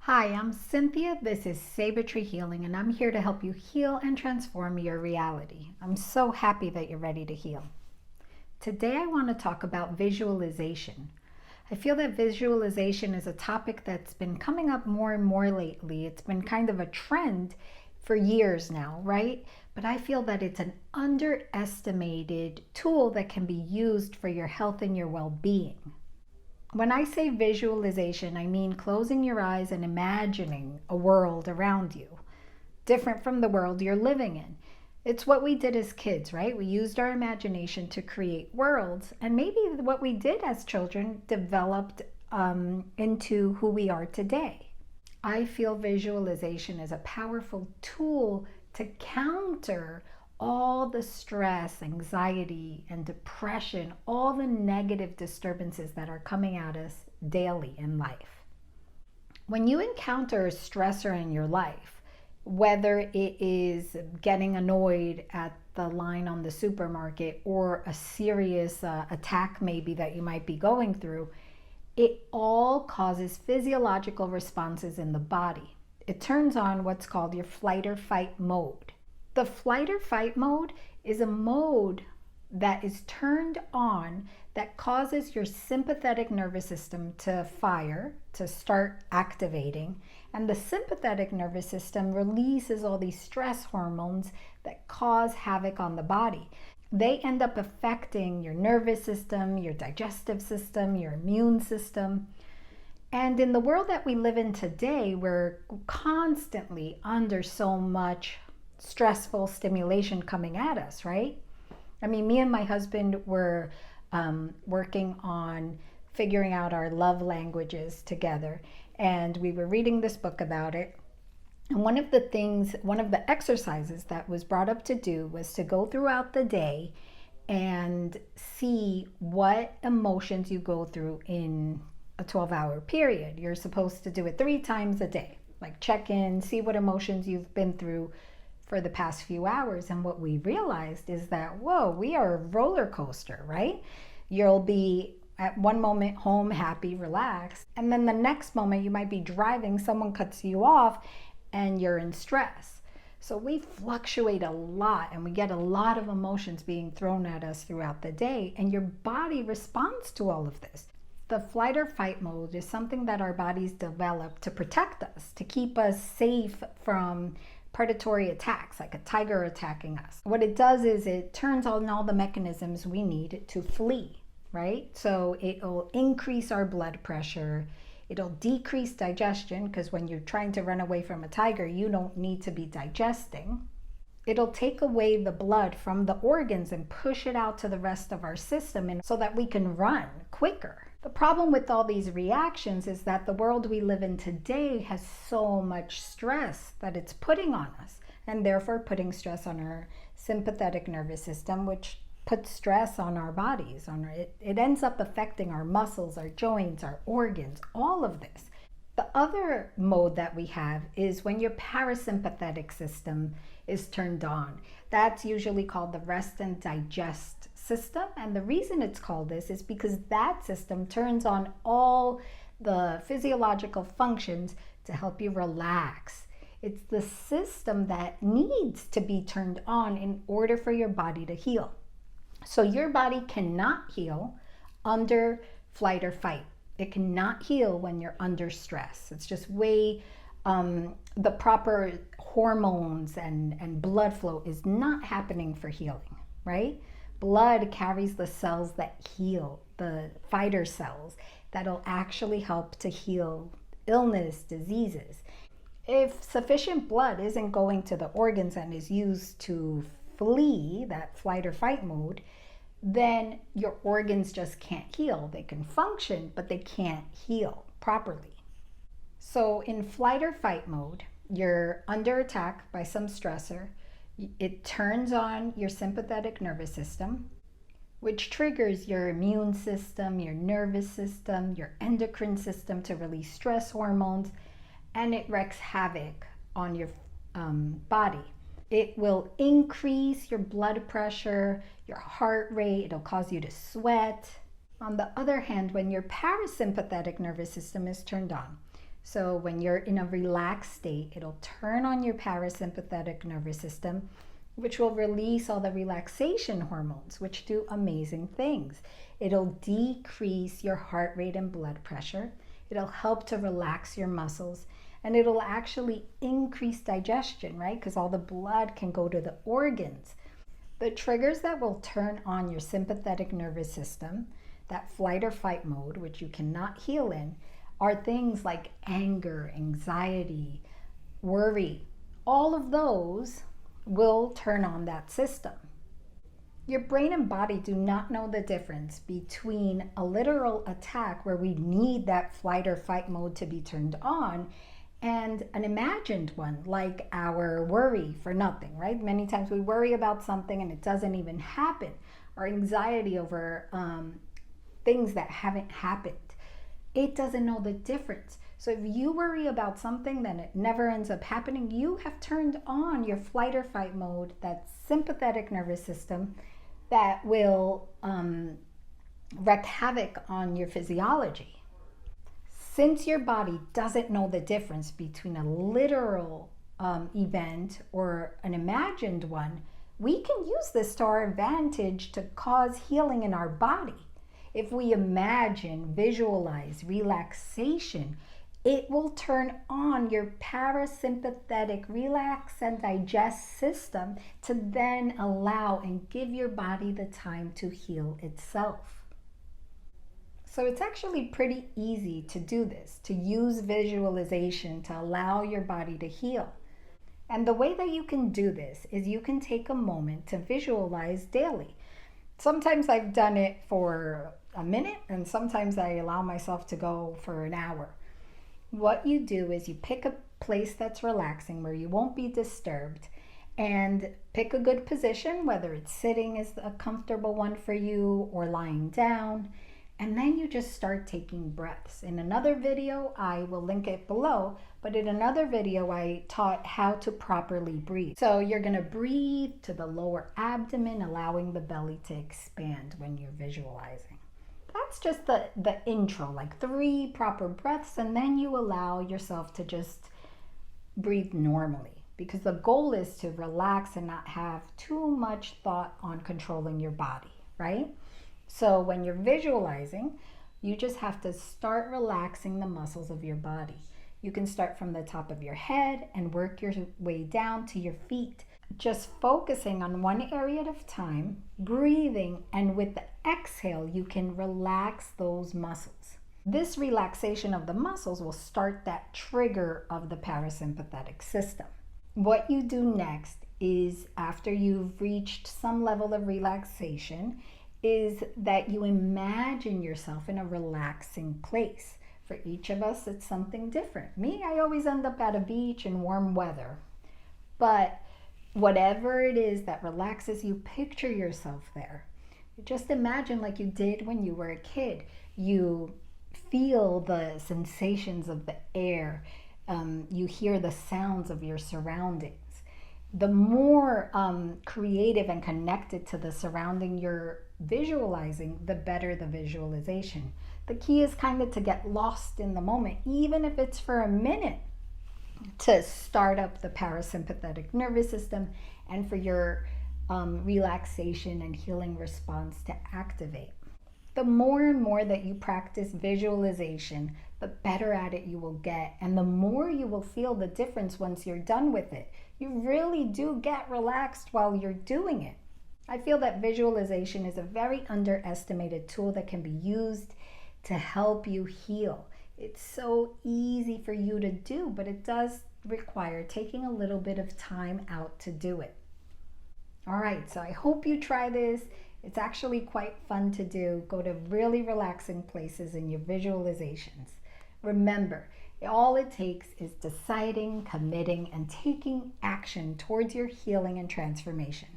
Hi, I'm Cynthia. This is Sabertree Healing, and I'm here to help you heal and transform your reality. I'm so happy that you're ready to heal. Today, I want to talk about visualization. I feel that visualization is a topic that's been coming up more and more lately. It's been kind of a trend for years now, right? But I feel that it's an underestimated tool that can be used for your health and your well-being. When I say visualization, I mean closing your eyes and imagining a world around you, different from the world you're living in. It's what we did as kids, right? We used our imagination to create worlds, and maybe what we did as children developed into who we are today. I feel visualization is a powerful tool to counter all the stress, anxiety, and depression, all the negative disturbances that are coming at us daily in life. When you encounter a stressor in your life, whether it is getting annoyed at the line on the supermarket or a serious attack maybe that you might be going through, it all causes physiological responses in the body. It turns on what's called your flight or fight mode. The flight or fight mode is a mode that is turned on that causes your sympathetic nervous system to fire, to start activating. And the sympathetic nervous system releases all these stress hormones that cause havoc on the body. They end up affecting your nervous system, your digestive system, your immune system. And in the world that we live in today, we're constantly under so much stressful stimulation coming at us, right? I mean, me and my husband were working on figuring out our love languages together, and we were reading this book about it. And one of the exercises that was brought up to do was to go throughout the day and see what emotions you go through in a 12-hour period. You're supposed to do it 3 times a day, like check in, see what emotions you've been through for the past few hours. And what we realized is that, whoa, we are a roller coaster, right? You'll be at one moment home, happy, relaxed, and then the next moment you might be driving, someone cuts you off, and you're in stress. So we fluctuate a lot, and we get a lot of emotions being thrown at us throughout the day, and your body responds to all of this. The flight or fight mode is something that our bodies develop to protect us, to keep us safe from predatory attacks, like a tiger attacking us. What it does is it turns on all the mechanisms we need to flee, right? So it'll increase our blood pressure. It'll decrease digestion, because when you're trying to run away from a tiger, you don't need to be digesting. It'll take away the blood from the organs and push it out to the rest of our system, and so that we can run quicker. The problem with all these reactions is that the world we live in today has so much stress that it's putting on us, and therefore putting stress on our sympathetic nervous system, which puts stress on our bodies. It ends up affecting our muscles, our joints, our organs, all of this. The other mode that we have is when your parasympathetic system is turned on. That's usually called the rest and digest system. And the reason it's called this is because that system turns on all the physiological functions to help you relax. It's the system that needs to be turned on in order for your body to heal. So your body cannot heal under flight or fight. It cannot heal when you're under stress. It's just way, the proper hormones and blood flow is not happening for healing, right? Blood carries the cells that heal, the fighter cells that'll actually help to heal illness, diseases. If sufficient blood isn't going to the organs and is used to flee, that flight or fight mode, then your organs just can't heal. They can function, but they can't heal properly. So in flight or fight mode, you're under attack by some stressor. It turns on your sympathetic nervous system, which triggers your immune system, your nervous system, your endocrine system to release stress hormones, and it wreaks havoc on your body. It will increase your blood pressure, your heart rate. It'll cause you to sweat. On the other hand, when your parasympathetic nervous system is turned on, So when you're in a relaxed state, it'll turn on your parasympathetic nervous system, which will release all the relaxation hormones, which do amazing things. It'll decrease your heart rate and blood pressure. It'll help to relax your muscles, and it'll actually increase digestion, right? Because all the blood can go to the organs. The triggers that will turn on your sympathetic nervous system, that flight or fight mode, which you cannot heal in, are things like anger, anxiety, worry. All of those will turn on that system. Your brain and body do not know the difference between a literal attack where we need that flight or fight mode to be turned on and an imagined one, like our worry for nothing, right? Many times we worry about something and it doesn't even happen, or anxiety over things that haven't happened. It doesn't know the difference. So if you worry about something, then it never ends up happening. You have turned on your flight or fight mode, that sympathetic nervous system that will wreak havoc on your physiology. Since your body doesn't know the difference between a literal event or an imagined one, we can use this to our advantage to cause healing in our body. If we imagine, visualize relaxation, it will turn on your parasympathetic relax and digest system to then allow and give your body the time to heal itself. So it's actually pretty easy to do this, to use visualization to allow your body to heal. And the way that you can do this is you can take a moment to visualize daily. Sometimes I've done it for a minute, and sometimes I allow myself to go for an hour. What you do is you pick a place that's relaxing where you won't be disturbed, and pick a good position, whether it's sitting is a comfortable one for you or lying down. And then you just start taking breaths. In another video, I will link it below, but in another video, I taught how to properly breathe. So you're gonna breathe to the lower abdomen, allowing the belly to expand when you're visualizing. That's just the intro, like 3 proper breaths, and then you allow yourself to just breathe normally, because the goal is to relax and not have too much thought on controlling your body, right? So when you're visualizing, you just have to start relaxing the muscles of your body. You can start from the top of your head and work your way down to your feet, just focusing on one area at a time, breathing, and with the exhale, you can relax those muscles. This relaxation of the muscles will start that trigger of the parasympathetic system. What you do next is, after you've reached some level of relaxation, is that you imagine yourself in a relaxing place. For each of us, it's something different. Me, I always end up at a beach in warm weather. But whatever it is that relaxes you, picture yourself there. Just imagine like you did when you were a kid. You feel the sensations of the air. You hear the sounds of your surroundings. The more creative and connected to the surrounding you're visualizing, the better the visualization. The key is kind of to get lost in the moment, even if it's for a minute, to start up the parasympathetic nervous system and for your relaxation and healing response to activate. The more and more that you practice visualization, the better at it you will get, and the more you will feel the difference once you're done with it. You really do get relaxed while you're doing it. I feel that visualization is a very underestimated tool that can be used to help you heal. It's so easy for you to do, but it does require taking a little bit of time out to do it. All right, so I hope you try this. It's actually quite fun to do. Go to really relaxing places in your visualizations. Remember, all it takes is deciding, committing, and taking action towards your healing and transformation.